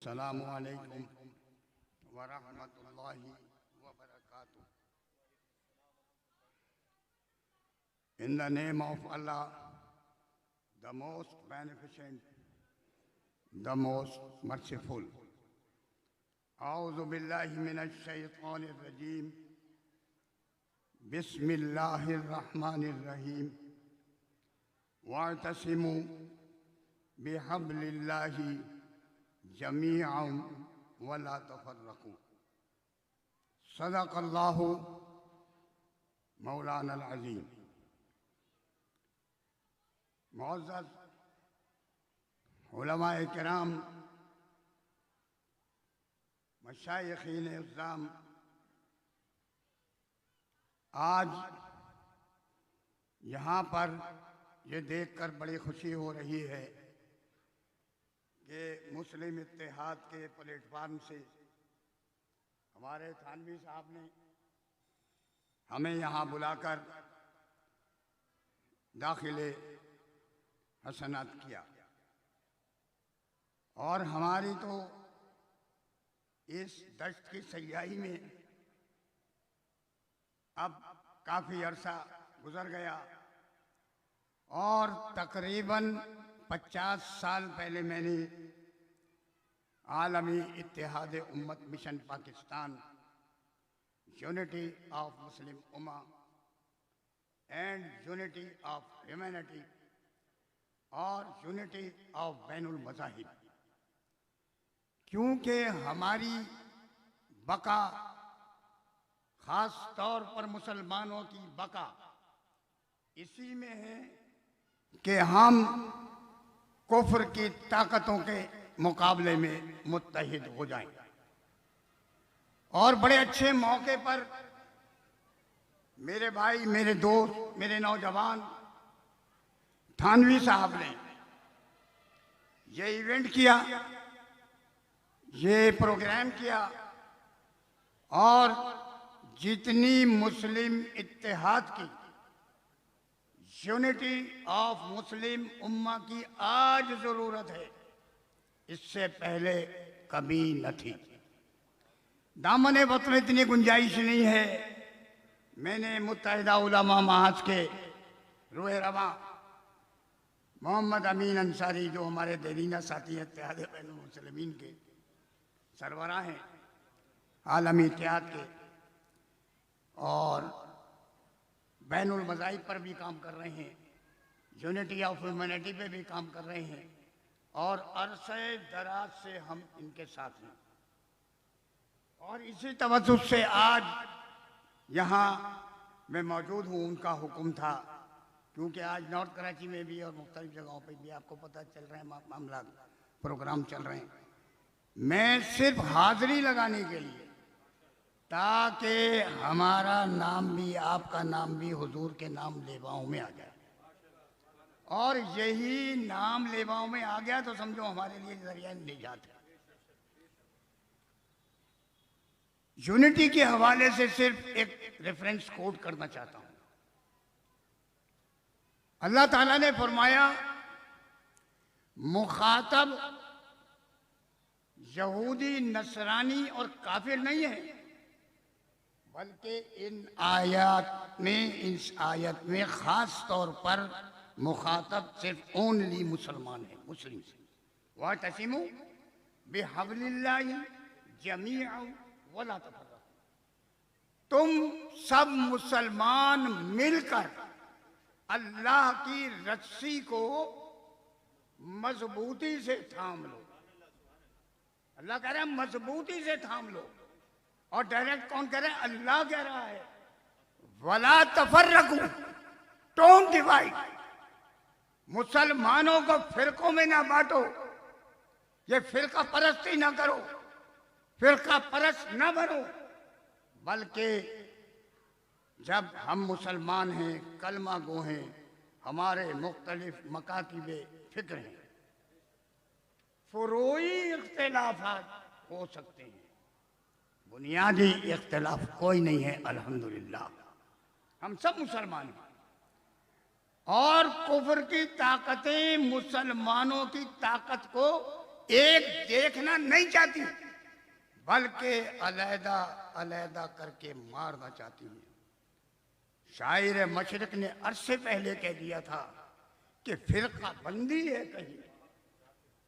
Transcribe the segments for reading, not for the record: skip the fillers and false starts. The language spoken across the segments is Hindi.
अस्सलामु अलैकुम व रहमतुल्लाहि व बरकातुहू। In the name of Allah, the most beneficent, the most merciful. A'udhu billahi minash shaytanir rajim. Bismillahir rahmanir rahim. Wa'tasimu bihablillahi जमीअन वला तफर्रकू। सदक़ल्लाहु मौलाना अज़ीम। मुअज़्ज़ज़ उलमाए किराम, मशाइख़ीन इस्लाम, आज यहाँ पर ये देखकर बड़ी खुशी हो रही है कि मुस्लिम इत्तेहाद के प्लेटफार्म से हमारे थानवी साहब ने हमें यहाँ बुलाकर दाखिले हसनात किया और हमारी तो इस दश्त की सयाही में अब काफ़ी अरसा गुजर गया और तकरीबन 50 साल पहले मैंने आलमी इत्तेहाद उम्मत mission Pakistan, unity of Muslim Umma and unity of humanity और यूनिटी ऑफ बैनुल मज़ाहिब, क्योंकि हमारी बका, ख़ास तौर पर मुसलमानों की बका इसी में है कि हम कुफ्र की ताकतों के मुकाबले में मुत्तहिद हो जाएं। और बड़े अच्छे मौके पर मेरे भाई, मेरे दोस्त, मेरे नौजवान थानवी साहब ने ये इवेंट किया, ये प्रोग्राम किया और जितनी मुस्लिम इत्तेहाद की, यूनिटी ऑफ मुस्लिम उम्मा की आज ज़रूरत है, इससे पहले कभी न थी। दामन वतन इतनी गुंजाइश नहीं है। मैंने मुत्तहिदा उलमा महाज के रूह रवा मोहम्मद अमीन अंसारी, जो हमारे देरीना साथी हैं इत्तेहाद बैनुल मुस्लिमीन के सरबराह हैं, आलमी इत्तेहाद के, और बैनुल मज़ाहिब पर भी काम कर रहे हैं, यूनिटी ऑफ ह्यूमैनिटी पे भी काम कर रहे हैं और अरसे दराज से हम इनके साथ हैं। और इसी तवज्जुह से आज यहाँ मैं मौजूद हूँ। उनका हुक्म था, क्योंकि आज नॉर्थ कराची में भी और मुख्तलिफ जगहों पे भी आपको पता चल रहे हैं मामला, प्रोग्राम चल रहे हैं। मैं सिर्फ हाज़िरी लगाने के लिए, ताकि हमारा नाम भी, आपका नाम भी हुजूर के नाम लेवाओं में आ जाए, और यही नाम लेवाओं में आ गया तो समझो हमारे लिए जरिया निजात है। यूनिटी के हवाले से सिर्फ एक रेफरेंस कोट करना चाहता हूं। अल्लाह ताला ने फरमाया, मुखातब यहूदी, नसरानी और काफिर नहीं है, बल्कि इस आयत में खास तौर पर मुखातब सिर्फ ओनली मुसलमान है, मुस्लिम से। वातसिमू बिहब्लिल्लाहि जमीअन वला तफर्रकू। तुम सब मुसलमान मिलकर अल्लाह की रस्सी को मजबूती से थाम लो। अल्लाह कह रहा है मजबूती से थाम लो, और डायरेक्ट कौन कह रहा है? अल्लाह कह रहा है वला तफर्रकू, डोंट डिवाइड। मुसलमानों को फिरकों में ना बांटो, ये फिरका परस्ती ना करो, फिरका परस्त ना बनो, बल्कि जब हम मुसलमान हैं, कलमा गो हैं, हमारे मुख्तलिफ मकातिबे फिक्र हैं, फुरूई इख्तिलाफात हो सकते हैं, बुनियादी इख्तिलाफ कोई नहीं है। अल्हम्दुलिल्लाह हम सब मुसलमान हैं, और कुफ्र की ताकतें मुसलमानों की ताकत को एक देखना नहीं चाहती, बल्कि अलहदा अलहदा करके मारना चाहती हैं। शायर मशरिक ने अरसे पहले कह दिया था कि फिरका बंदी है कहीं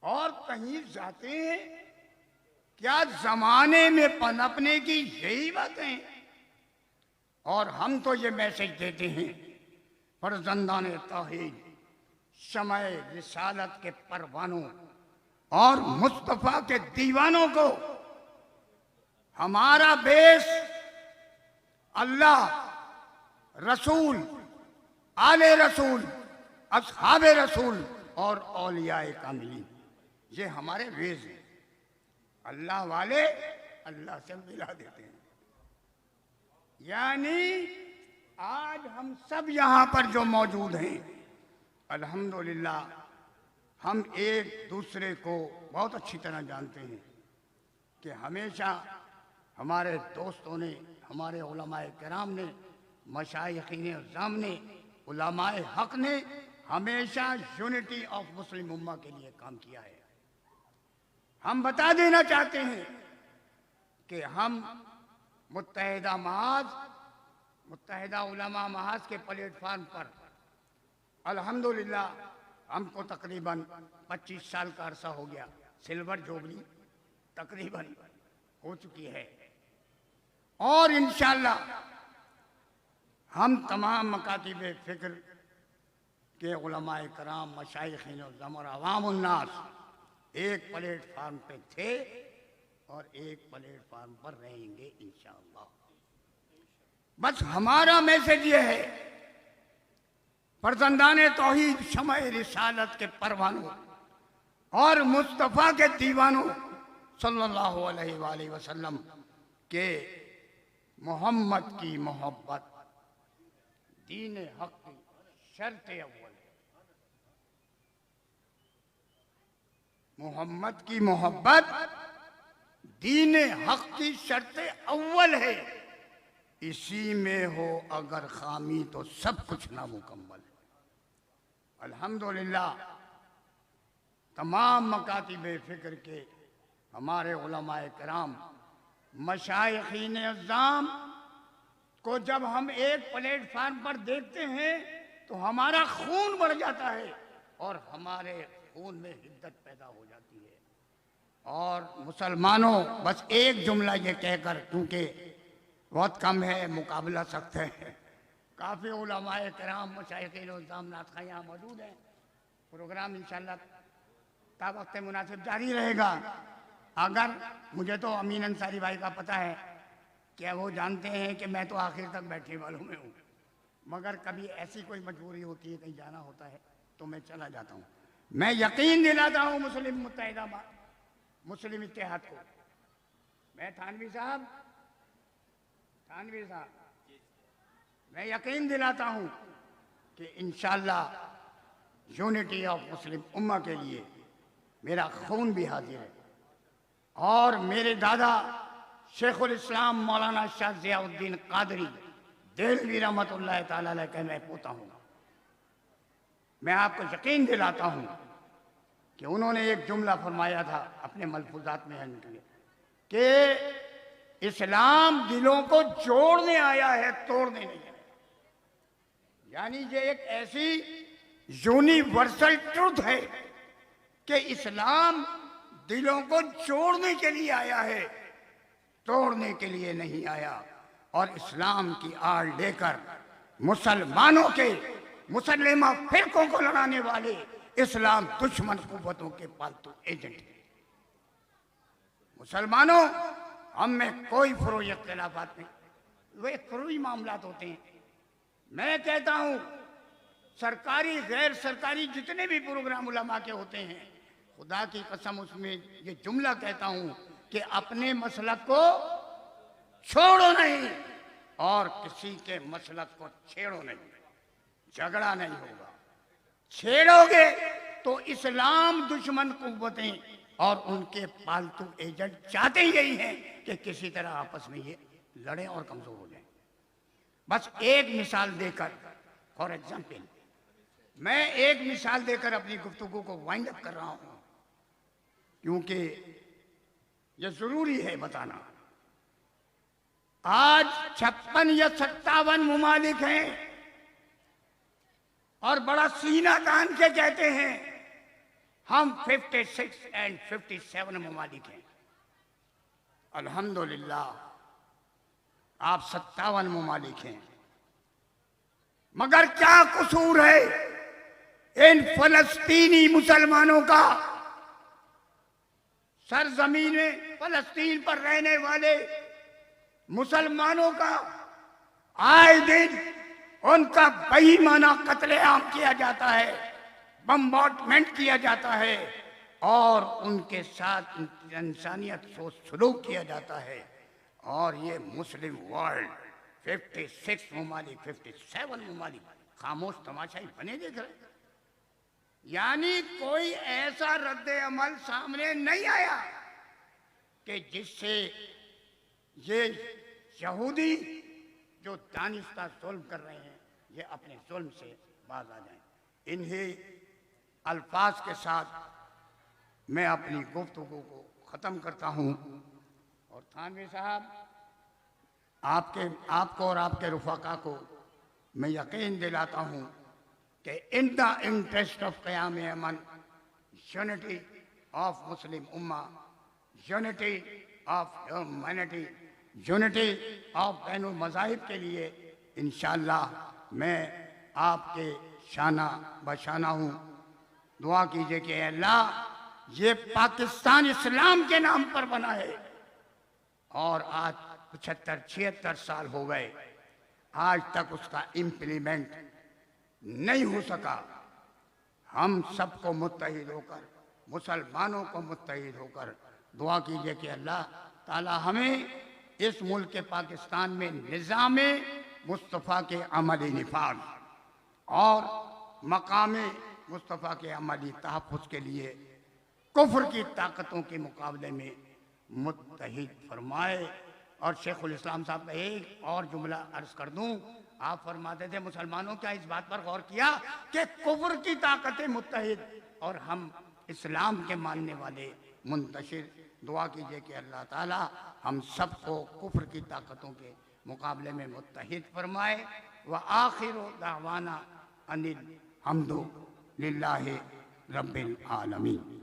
और कहीं जाते हैं। क्या जमाने में पनपने की यही बातें? और हम तो ये मैसेज देते हैं फर्जंदाने तौहीद, शमए रिसालत के परवानों और मुस्तफा के दीवानों को, हमारा बेस अल्लाह, रसूल, आले रसूल, असहाबे रसूल और औलियाए कामिलीन, ये हमारे बेस हैं। अल्लाह वाले अल्लाह से मिला देते हैं। यानी आज हम सब यहाँ पर जो मौजूद हैं, अल्हम्दुलिल्लाह हम एक दूसरे को बहुत अच्छी तरह जानते हैं कि हमेशा हमारे दोस्तों ने, हमारे उलमाए किराम ने, मशाइखीन अज़्ज़ाम ने, उलमाए हक ने हमेशा यूनिटी ऑफ मुस्लिम उम्मा के लिए काम किया है। हम बता देना चाहते हैं कि हम मुत्तहिदा महाज, मुत्तहिदा उलमा महाज के प्लेटफार्म पर अल्हम्दुलिल्लाह हमको तकरीबन 25 साल का अरसा हो गया। सिल्वर जुबली तकरीबन हो चुकी है और इंशाअल्लाह हम तमाम मकातिब फ़िक्र के उलमाए कराम, मशाइखीन और अवामुन्नास एक प्लेटफार्म पे थे और एक प्लेटफार्म पर रहेंगे इंशाअल्लाह। बस हमारा मैसेज ये है, फर्जंदाने तौहीद, शमए रिसालत के परवानों और मुस्तफ़ा के दीवानों सल्लल्लाहु अलैहि वसल्लम के मोहम्मद की मोहब्बत दीन हक की शर्त अव्वल है। मोहम्मद की मोहब्बत दीन हक की शर्त अव्वल है। इसी में हो अगर खामी तो सब कुछ नामुकम्मल है। अल्हम्दुलिल्लाह तमाम मकातिब फ़िक्र के हमारे उलमाए किराम, मशाइखीन अज़्ज़ाम को जब हम एक प्लेटफार्म पर देखते हैं तो हमारा खून बढ़ जाता है और हमारे खून में हिद्दत पैदा हो जाती है। और मुसलमानों, बस एक जुमला ये कहकर, क्योंकि बहुत कम है, मुकाबला सख्त है, काफ़ी उलमाए किराम, मशाइखीन अज़्ज़ाम, नातख़ां यहाँ मौजूद हैं। प्रोग्राम इंशाअल्लाह ता वक्त मुनासिब जारी रहेगा। अगर मुझे तो अमीन अंसारी भाई का पता है कि वो जानते हैं कि मैं तो आखिर तक बैठने वालों में हूँ, मगर कभी ऐसी कोई मजबूरी होती है, कहीं जाना होता है तो मैं चला जाता हूँ। मैं यकीन दिलाता हूँ मुस्लिम इत्तेहाद को, मैं थानवी साहब, मैं यकीन दिलाता हूँ कि इंशाअल्लाह यूनिटी ऑफ मुस्लिम उम्मा के लिए मेरा खून भी हाजिर है। और मेरे दादा शेखुल इस्लाम मौलाना शाह ज़ियाउद्दीन क़ादरी देलवी रहमतुल्लाह ताला अलैह का मैं पोता हूँ। मैं आपको यकीन दिलाता हूँ कि उन्होंने एक जुमला फरमाया था अपने मलफूजात में कि इस्लाम दिलों को जोड़ने आया है, तोड़ने नहीं आया। यानी ये एक ऐसी यूनिवर्सल ट्रुथ है कि इस्लाम दिलों को जोड़ने के लिए आया है, तोड़ने के लिए नहीं आया। और इस्लाम की आड़ लेकर मुसलमानों के, मुसलमा फिरकों को लड़ाने वाले इस्लाम दुश्मन कुव्वतों के पालतू एजेंट हैं। मुसलमानों, हम में कोई फरोई इख्तिलाफात नहीं, वे फरोई मामलात होते हैं। मैं कहता हूँ सरकारी गैर सरकारी जितने भी प्रोग्राम उलमा के होते हैं, खुदा की कसम उसमें ये जुमला कहता हूँ कि अपने मसलक को छोड़ो नहीं और किसी के मसलक को छेड़ो नहीं। झगड़ा नहीं होगा, छेड़ोगे तो इस्लाम दुश्मन कुव्वतें और उनके पालतू एजेंट चाहते यही हैं कि किसी तरह आपस में ये लड़ें और कमजोर हो जाएं। बस एक मिसाल देकर, फॉर एग्जाम्पल, मैं एक मिसाल देकर अपनी गुफ्तगू को वाइंड अप कर रहा हूं। क्योंकि ये जरूरी है बताना। आज 56 या 57 ममालिक हैं और बड़ा सीना तान के कहते हैं हम 56 एंड 57 ममालिक हैं। अल्हम्दुलिल्लाह आप 57 ममालिक हैं, मगर क्या कसूर है इन फलस्तीनी मुसलमानों का? सरजमीन में फलस्तीन पर रहने वाले मुसलमानों का आए दिन उनका बेईमाना कत्लेआम किया जाता है, बम्बार्डमेंट किया जाता है और उनके साथ इंसानियत से सलूक किया जाता है। और ये मुस्लिम वर्ल्ड 56 ममालिक 57 ममालिक खामोश तमाशाई बने देख रहे। यानी कोई ऐसा रद्द अमल सामने नहीं आया कि जिससे ये यहूदी जो दानिस्ता जुल्म कर रहे हैं ये अपने जुल्म से बाज आ जाएं। इन्हीं अल्फाज के साथ मैं अपनी गुफ्तगू को ख़त्म करता हूँ। और थानवी साहब आपको और आपके रुफाका को मैं यकीन दिलाता हूँ कि इन द इंटरेस्ट ऑफ क़याम अमन, यूनिटी ऑफ मुस्लिम उम्मा, unity of humanity, unity of बैनुल मज़ाहिब के लिए इंशाअल्लाह मैं आपके शाना बशाना हूँ। दुआ कीजिए कि अल्लाह ये पाकिस्तान इस्लाम के नाम पर बना है और आज 75-76 साल हो गए, आज तक उसका इम्प्लीमेंट नहीं हो सका। हम सबको मुत्तहिद होकर, मुसलमानों को मुत्तहिद होकर दुआ कीजिए कि अल्लाह ताला हमें इस मुल्क के पाकिस्तान में निज़ाम मुस्तफ़ा के अमली निफाज और मकाम मुस्तफ़ा के अमली तहफ़्फ़ुज़ के लिए कुफ्र की ताकतों के मुकाबले में मुत्तहिद फरमाए। और शेखुल इस्लाम साहब का एक और जुमला अर्ज कर दूं, आप फरमाते थे मुसलमानों क्या इस बात पर गौर किया कि कुफ्र की ताकतें मुत्तहिद और हम इस्लाम के मानने वाले मुंतशिर। दुआ कीजिए कि अल्लाह ताला हम सबको कुफ्र की ताकतों के मुकाबले में मुत्तहिद फरमाए। व आखिरु दावाना अनिल हम्दु लिल्लाहि रब्बिल आलमीन।